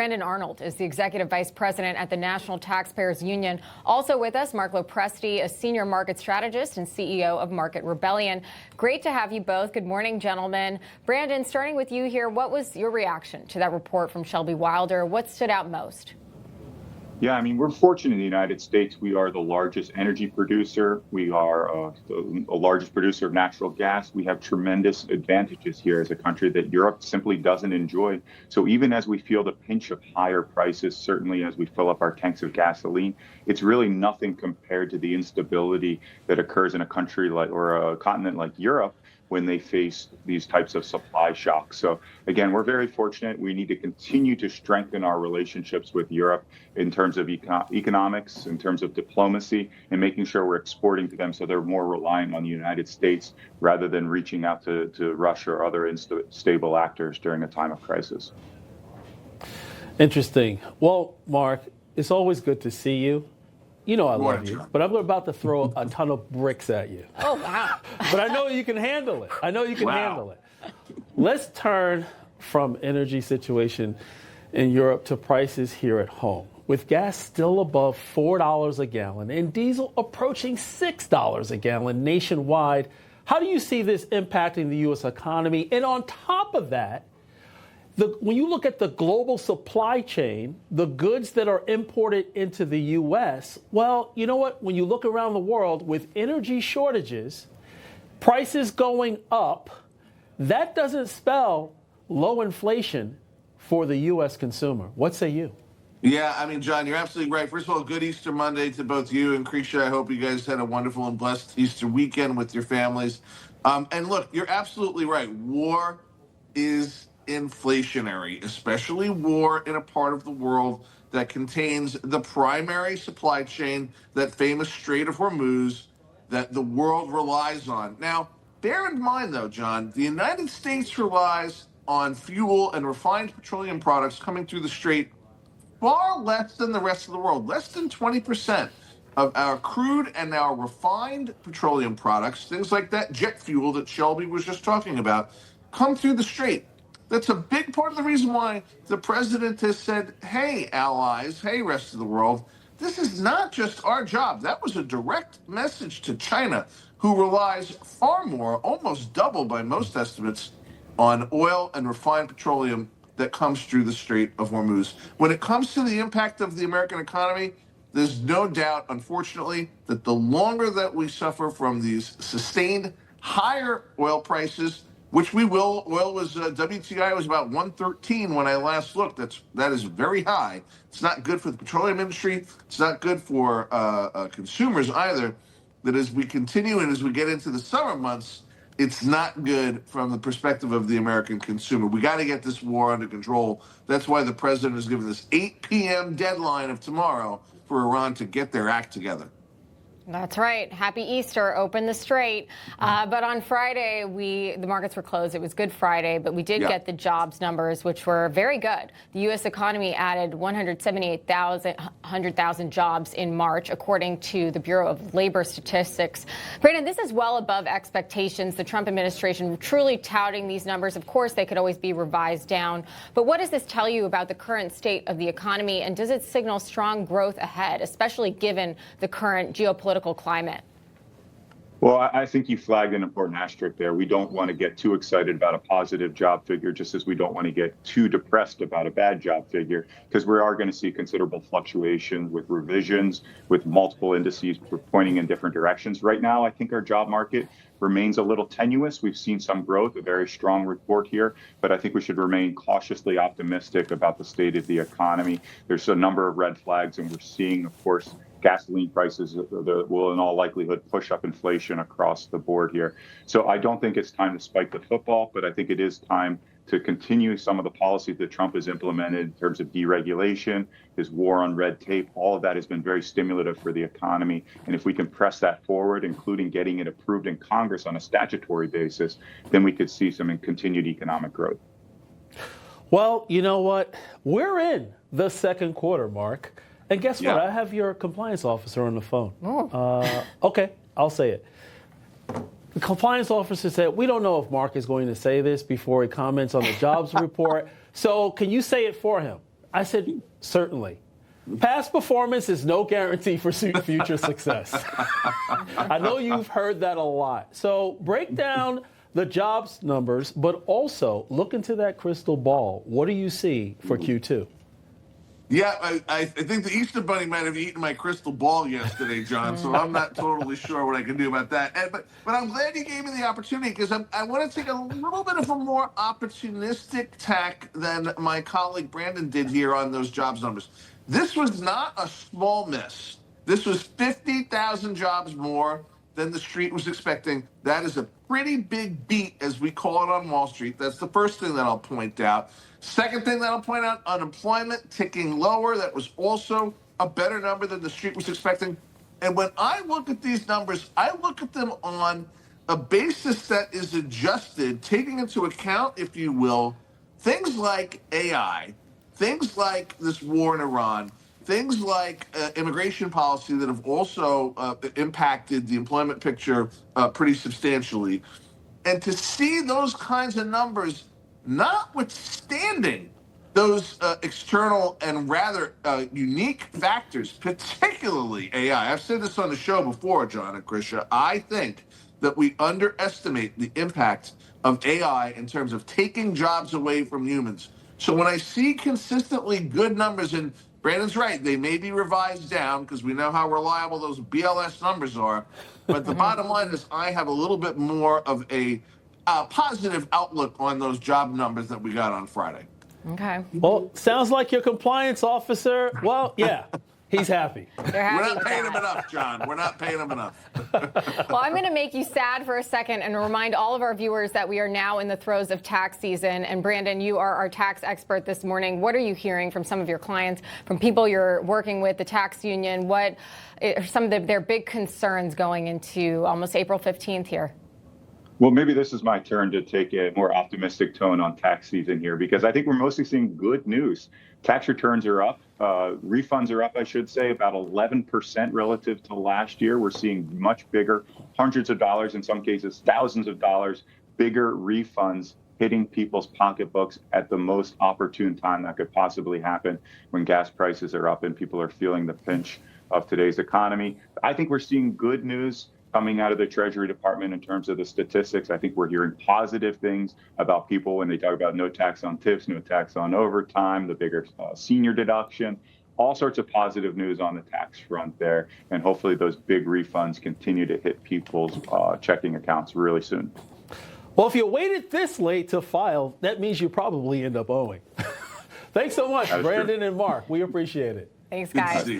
Brandon Arnold is the Executive Vice President at the National Taxpayers Union. Also with us, Mark Lopresti, a Senior Market Strategist and CEO of Market Rebellion. Great to have you both. Good morning, gentlemen. Brandon, starting with you here, what was your reaction to that report from Shelby Wilder? What stood out most? Yeah, I mean, we're fortunate in the United States. We are the largest energy producer. We are the largest producer of natural gas. We have tremendous advantages here as a country that Europe simply doesn't enjoy. So even as we feel the pinch of higher prices, certainly as we fill up our tanks of gasoline, it's really nothing compared to the instability that occurs in a country like or a continent like Europe when they face these types of supply shocks. So again, we're very fortunate. We need to continue to strengthen our relationships with Europe in terms of economics, in terms of diplomacy, and making sure we're exporting to them so they're more reliant on the United States rather than reaching out to Russia or other unstable actors during a time of crisis. Interesting. Well, Mark, it's always good to see you. You know I love you, but I'm about to throw a ton of bricks at you. Oh, wow. But I know you can handle it. I know you can handle it. Let's turn from energy situation in Europe to prices here at home. With gas still above $4 a gallon and diesel approaching $6 a gallon nationwide, how do you see this impacting the U.S. economy? And on top of that, when you look at the global supply chain, the goods that are imported into the U.S., well, you know what? When you look around the world with energy shortages, prices going up, that doesn't spell low inflation for the U.S. consumer. What say you? Yeah, I mean, John, you're absolutely right. First of all, good Easter Monday to both you and Krisha. I hope you guys had a wonderful and blessed Easter weekend with your families. And look, you're absolutely right. War is inflationary, especially war in a part of the world that contains the primary supply chain, that famous Strait of Hormuz that the world relies on. Now, bear in mind, though, John, the United States relies on fuel and refined petroleum products coming through the strait far less than the rest of the world. Less than 20% of our crude and our refined petroleum products, things like that jet fuel that Shelby was just talking about, come through the strait. That's a big part of the reason why the president has said, hey, allies, hey, rest of the world, this is not just our job. That was a direct message to China, who relies far more, almost double by most estimates, on oil and refined petroleum that comes through the Strait of Hormuz. When it comes to the impact of the American economy, there's no doubt, unfortunately, that the longer that we suffer from these sustained higher oil prices, which we will. Oil was WTI was about 113 when I last looked. That is very high. It's not good for the petroleum industry. It's not good for consumers either. That as we continue and as we get into the summer months, it's not good from the perspective of the American consumer. We got to get this war under control. That's why the president has given this 8 p.m. deadline of tomorrow for Iran to get their act together. That's right. Happy Easter. Open the strait. But on Friday, the markets were closed. It was Good Friday, but we did get the jobs numbers, which were very good. The U.S. economy added 178,000 jobs in March, according to the Bureau of Labor Statistics. Brandon, this is well above expectations. The Trump administration truly touting these numbers. Of course, they could always be revised down. But what does this tell you about the current state of the economy? And does it signal strong growth ahead, especially given the current geopolitical climate? Well, I think you flagged an important asterisk there. We don't want to get too excited about a positive job figure, just as we don't want to get too depressed about a bad job figure, because we are going to see considerable fluctuation with revisions, with multiple indices pointing in different directions. Right now, I think our job market remains a little tenuous. We've seen some growth, a very strong report here, but I think we should remain cautiously optimistic about the state of the economy. There's a number of red flags, and we're seeing, of course, gasoline prices will in all likelihood push up inflation across the board here. So I don't think it's time to spike the football, but I think it is time to continue some of the policies that Trump has implemented in terms of deregulation, his war on red tape. All of that has been very stimulative for the economy. And if we can press that forward, including getting it approved in Congress on a statutory basis, then we could see some continued economic growth. Well, you know what? We're in the second quarter, Mark. And guess what? I have your compliance officer on the phone. Okay, I'll say it. The compliance officer said, we don't know if Mark is going to say this before he comments on the jobs report. So can you say it for him? I said, certainly. Past performance is no guarantee for future success. I know you've heard that a lot. So break down the jobs numbers, but also look into that crystal ball. What do you see for Q2? Yeah, I think the Easter Bunny might have eaten my crystal ball yesterday, John, so I'm not totally sure what I can do about that. But I'm glad you gave me the opportunity because I want to take a little bit of a more opportunistic tack than my colleague Brandon did here on those jobs numbers. This was not a small miss. This was 50,000 jobs more than the street was expecting. That is a pretty big beat, as we call it on Wall Street. That's the first thing that I'll point out. Second thing that I'll point out, unemployment ticking lower. That was also a better number than the street was expecting. And when I look at these numbers, I look at them on a basis that is adjusted, taking into account, if you will, things like AI, things like this war in Iran, things like immigration policy that have also impacted the employment picture pretty substantially. And to see those kinds of numbers, notwithstanding those external and rather unique factors, particularly AI. I've said this on the show before, John and Krisha. I think that we underestimate the impact of AI in terms of taking jobs away from humans. So when I see consistently good numbers, and Brandon's right, they may be revised down because we know how reliable those BLS numbers are. But the bottom line is I have a little bit more of a positive outlook on those job numbers that we got on Friday. Okay. Well, sounds like your compliance officer. Well, yeah, he's happy. They're happy We're not with paying that. him enough, John. We're not paying him enough. Well, I'm going to make you sad for a second and remind all of our viewers that we are now in the throes of tax season. And Brandon, you are our tax expert this morning. What are you hearing from some of your clients, from people you're working with, the tax union? What are some of their big concerns going into almost April 15th here? Well, maybe this is my turn to take a more optimistic tone on tax season here, because I think we're mostly seeing good news. Tax returns are up. Refunds are up, I should say, about 11% relative to last year. We're seeing much bigger, hundreds of dollars, in some cases, thousands of dollars, bigger refunds hitting people's pocketbooks at the most opportune time that could possibly happen, when gas prices are up and people are feeling the pinch of today's economy. I think we're seeing good news coming out of the Treasury Department in terms of the statistics. I think we're hearing positive things about people when they talk about no tax on tips, no tax on overtime, the bigger senior deduction, all sorts of positive news on the tax front there. And hopefully those big refunds continue to hit people's checking accounts really soon. Well, if you waited this late to file, that means you probably end up owing. Thanks so much, Brandon and Mark. We appreciate it. Thanks, guys.